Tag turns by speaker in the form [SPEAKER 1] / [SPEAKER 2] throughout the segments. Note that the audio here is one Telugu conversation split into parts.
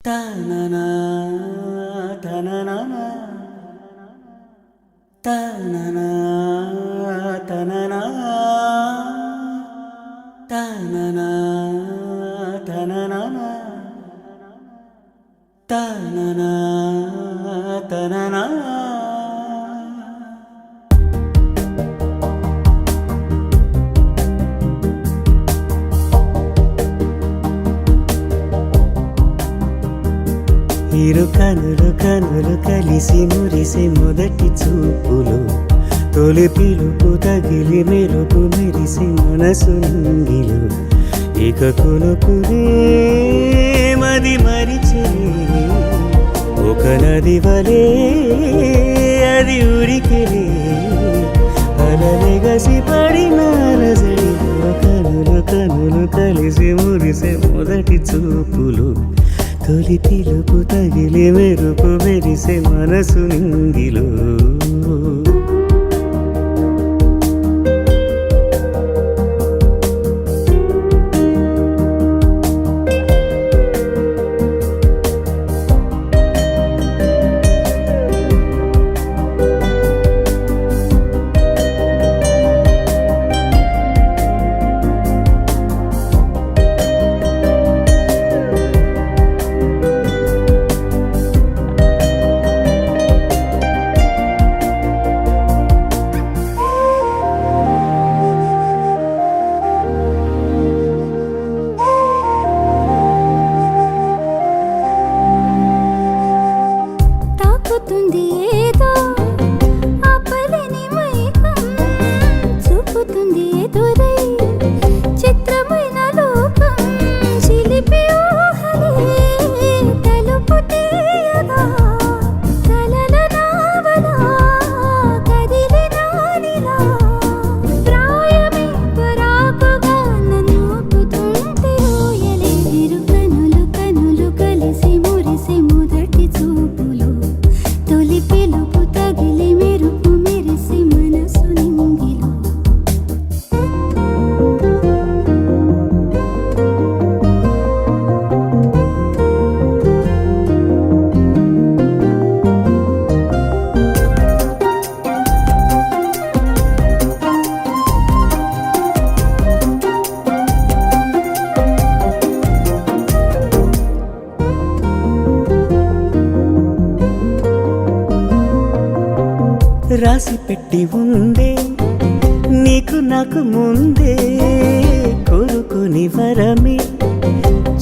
[SPEAKER 1] తననా తననా తననా తననా తననా తననా తననా తననా ఇరు కనులు కనులు కలిసి మురిసే మొదటి చూపులు తొలి పిలుపు తగిలి మెరుపు మెరిసి మనసు నింగిలు ఇక కొనుకునే మది మరిచే ఒక నది వలే అది ఉరికెలే అలలెగసి పడిన రజడిలో కనులు కనులు కలిసి మురిసే మొదటి చూపులు తొలి పిలుపు తగిలి మెరుపు మెరిసే మనసు నింగిలో రాసి పెట్టి ఉందే నీకు నాకు ముందే కోరుకుని వరమే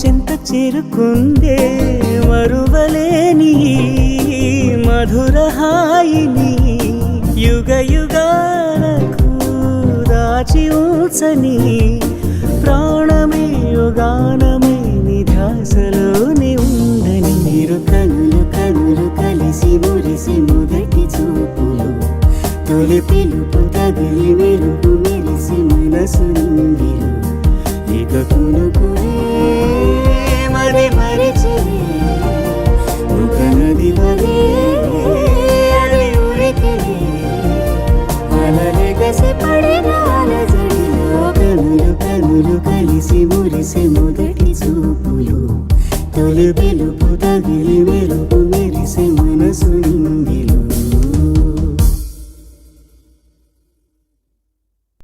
[SPEAKER 1] చింత చేరుకుందే మరువలేని మధుర హాయిని యుగ యుగాలకు దాచి ఉంచని ప్రాణమే యుగానమే నిధ్యాసలోనే ఉండని ఇరు కనులు కనులు కలిసి మురిసి మొదటి చూపులు తొలి పిలుపు తగిలి మెరుపు మెరిసి మనసు నింగిలు ఇక కొనుకునే మరి మరిచే ఒక నది వలే అది ఉరికెలే అలలెగసి పడిన అలజడిలో కనులు కనులు కలిసి మురిసి మొదటి చూపులు తొలి